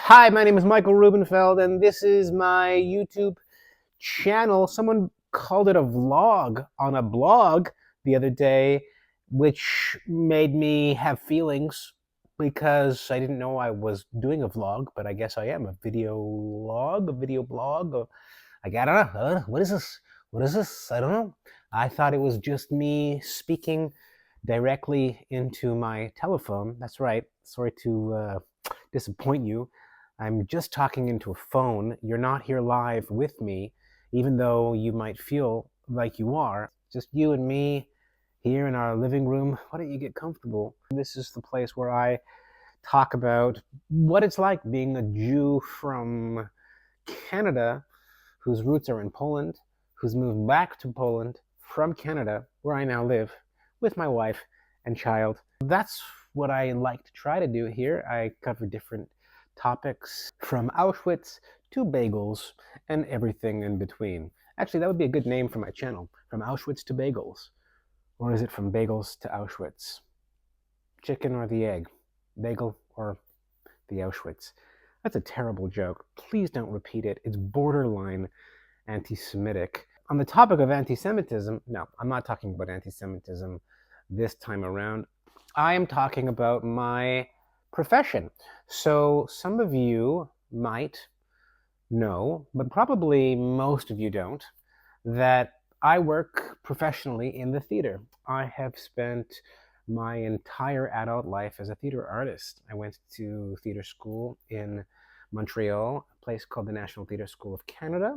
Hi, my name is Michael Rubenfeld, and this is my YouTube channel. Someone called it a vlog on a blog the other day, which made me have feelings because I didn't know I was doing a vlog, but I guess I am. A video log, a video blog. I don't know. What is this? What is this? I don't know. I thought it was just me speaking directly into my telephone. That's right. Sorry to disappoint you. I'm just talking into a phone. You're not here live with me, even though you might feel like you are. Just you and me here in our living room. Why don't you get comfortable? This is the place where I talk about what it's like being a Jew from Canada whose roots are in Poland, who's moved back to Poland from Canada, where I now live with my wife and child. That's what I like to try to do here. I cover different topics from Auschwitz to bagels and everything in between. Actually, that would be a good name for my channel, From Auschwitz to Bagels. Or is it From Bagels to Auschwitz? Chicken or the egg? Bagel or the Auschwitz? That's a terrible joke. Please don't repeat it. It's borderline anti-Semitic. On the topic of anti-Semitism, no, I'm not talking about anti-Semitism this time around. I am talking about my profession. So some of you might know, but probably most of you don't, that I work professionally in the theater. I have spent my entire adult life as a theater artist. I went to theater school in Montreal, a place called the National Theatre School of Canada,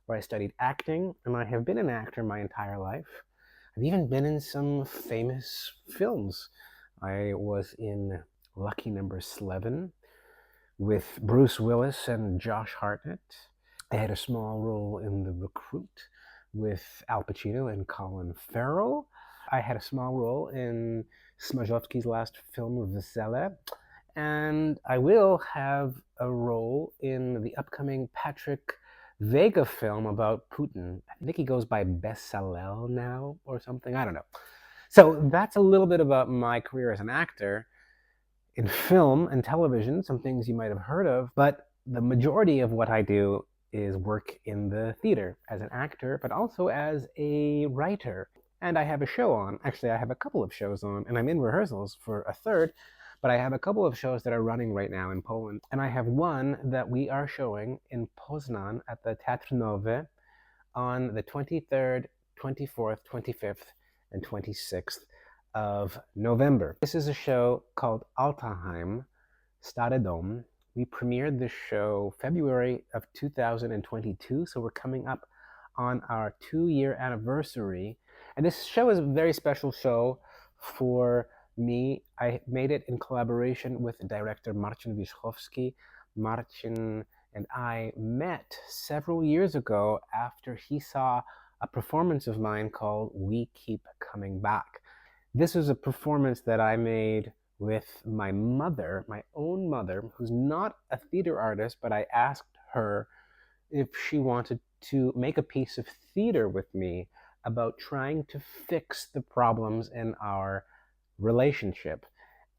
where I studied acting, and I have been an actor my entire life. I've even been in some famous films. I was in Lucky Number 11 with Bruce Willis and Josh Hartnett. I had a small role in The Recruit with Al Pacino and Colin Farrell. I had a small role in Smarzowski's last film, Vesela. And I will have a role in the upcoming Patrick Vega film about Putin. I think he goes by Besalel now or something. I don't know. So that's a little bit about my career as an actor in film and television, some things you might have heard of, but the majority of what I do is work in the theater as an actor, but also as a writer. And I have a show on. Actually, I have a couple of shows on, and I'm in rehearsals for a third, but I have a couple of shows that are running right now in Poland. And I have one that we are showing in Poznań at the Teatr Nowy on the 23rd, 24th, 25th, and 26th of November. This is a show called Alte Hajm, Stary. We premiered this show February of 2022, so we're coming up on our 2-year anniversary. And this show is a very special show for me. I made it in collaboration with director Marcin Wierzchowski. Marcin and I met several years ago after he saw a performance of mine called We Keep Coming Back. This was a performance that I made with my mother, my own mother, who's not a theater artist, but I asked her if she wanted to make a piece of theater with me about trying to fix the problems in our relationship.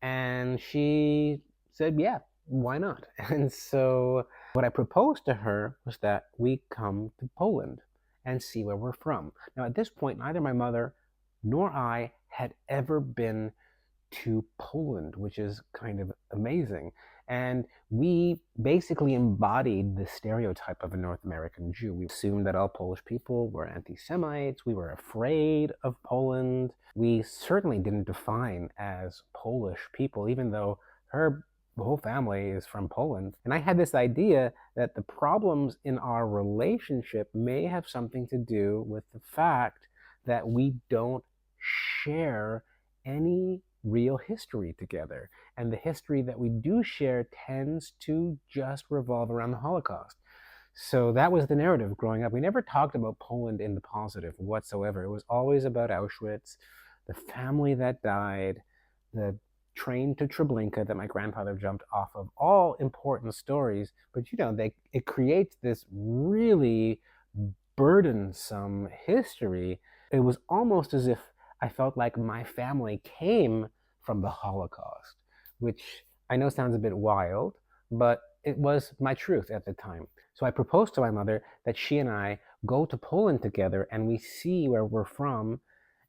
And she said, yeah, why not? And so what I proposed to her was that we come to Poland and see where we're from. Now, at this point, neither my mother nor I had ever been to Poland, which is kind of amazing. And we basically embodied the stereotype of a North American Jew. We assumed that all Polish people were anti-Semites. We were afraid of Poland. We certainly didn't define as Polish people, even though her whole family is from Poland. And I had this idea that the problems in our relationship may have something to do with the fact that we don't share any real history together. And the history that we do share tends to just revolve around the Holocaust. So that was the narrative growing up. We never talked about Poland in the positive whatsoever. It was always about Auschwitz, the family that died, the train to Treblinka that my grandfather jumped off of, all important stories. But it creates this really burdensome history. It was almost as if I felt like my family came from the Holocaust, which I know sounds a bit wild, but it was my truth at the time. So I proposed to my mother that she and I go to Poland together and we see where we're from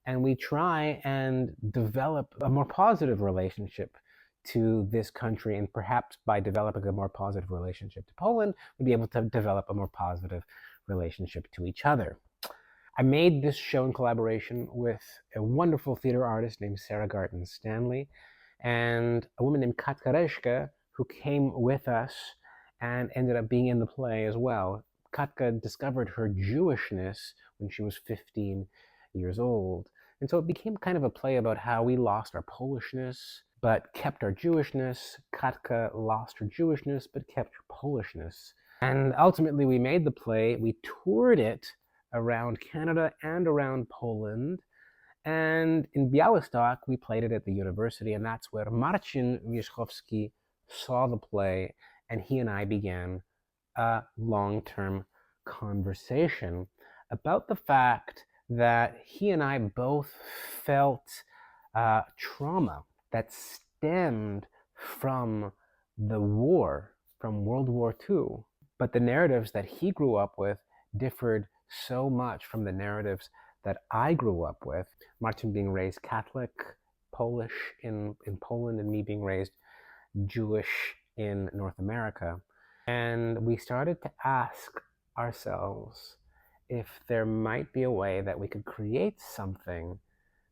and we try and develop a more positive relationship to this country, and perhaps by developing a more positive relationship to Poland, we'll be able to develop a more positive relationship to each other. I made this show in collaboration with a wonderful theater artist named Sarah Garten Stanley and a woman named Katka Reszke, who came with us and ended up being in the play as well. Katka discovered her Jewishness when she was 15 years old. And so it became kind of a play about how we lost our Polishness but kept our Jewishness. Katka lost her Jewishness but kept her Polishness. And ultimately we made the play, we toured it around Canada and around Poland. And in Białystok, we played it at the university, and that's where Marcin Wierzchowski saw the play, and he and I began a long-term conversation about the fact that he and I both felt trauma that stemmed from the war, from World War II. But the narratives that he grew up with differed so much from the narratives that I grew up with. Martin being raised Catholic, Polish in Poland, and me being raised Jewish in North America. And we started to ask ourselves if there might be a way that we could create something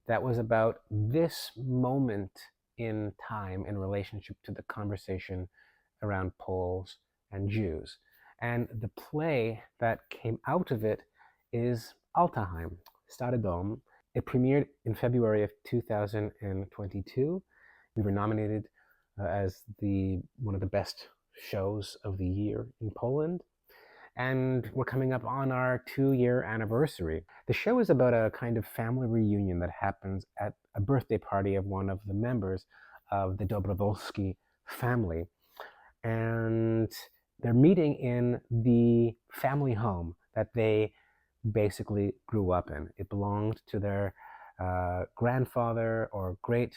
that was about this moment in time in relationship to the conversation around Poles and Jews. And the play that came out of it is Alte Hajm, Stary. It premiered in February of 2022. We were nominated as one of the best shows of the year in Poland. And we're coming up on our 2-year anniversary. The show is about a kind of family reunion that happens at a birthday party of one of the members of the Dobrowolski family. And they're meeting in the family home that they basically grew up in. It belonged to their grandfather or great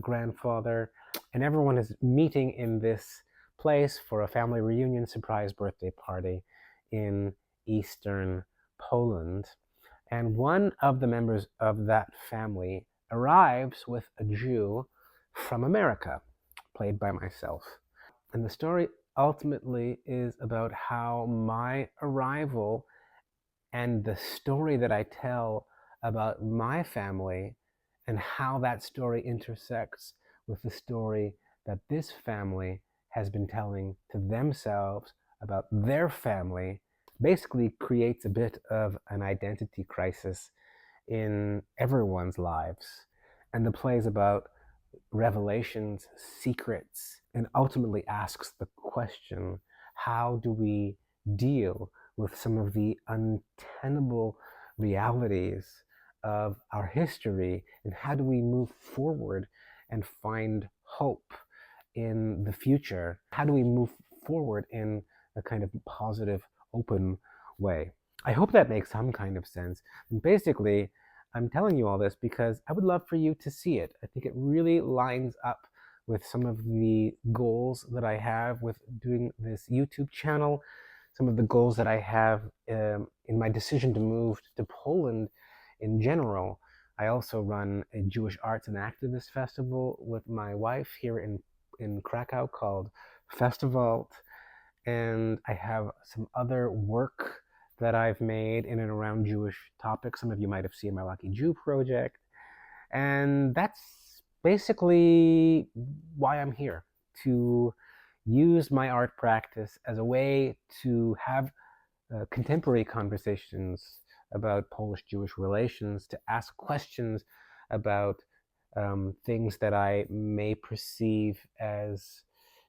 grandfather, and everyone is meeting in this place for a family reunion surprise birthday party in eastern Poland. And one of the members of that family arrives with a Jew from America, played by myself. And the story ultimately is about how my arrival and the story that I tell about my family and how that story intersects with the story that this family has been telling to themselves about their family basically creates a bit of an identity crisis in everyone's lives. And the play is about revelations, secrets, and ultimately asks the question, how do we deal with some of the untenable realities of our history, and how do we move forward and find hope in the future? How do we move forward in a kind of positive, open way? I hope that makes some kind of sense. And basically, I'm telling you all this because I would love for you to see it. I think it really lines up with some of the goals that I have with doing this YouTube channel, some of the goals that I have in my decision to move to Poland in general. I also run a Jewish Arts and Activist Festival with my wife here in Krakow called Festival. And I have some other work that I've made in and around Jewish topics. Some of you might have seen my Lucky Jew project. And that's basically why I'm here, to use my art practice as a way to have contemporary conversations about Polish-Jewish relations, to ask questions about things that I may perceive as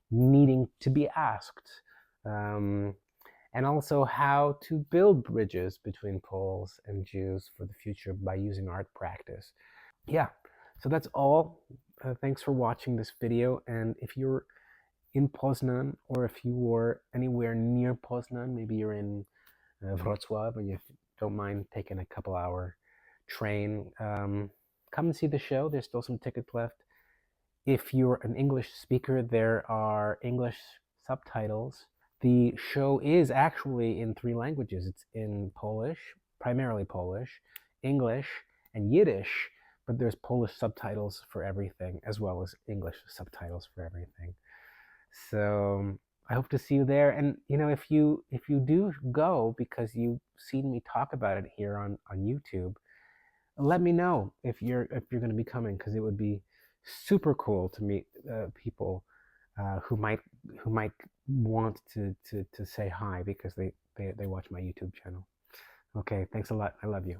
needing to be asked. And also how to build bridges between Poles and Jews for the future by using art practice. Yeah, so that's all. Thanks for watching this video. And if you're in Poznan, or if you were anywhere near Poznan, maybe you're in Wrocław and you don't mind taking a couple-hour train, come and see the show. There's still some tickets left. If you're an English speaker, there are English subtitles. The show is actually in 3 languages. It's in Polish, primarily Polish, English, and Yiddish, but there's Polish subtitles for everything, as well as English subtitles for everything. So I hope to see you there. And if you do go because you've seen me talk about it here on YouTube, let me know if you're going to be coming, because it would be super cool to meet people who might want to say hi because they watch my YouTube channel. Okay, thanks a lot. I love you.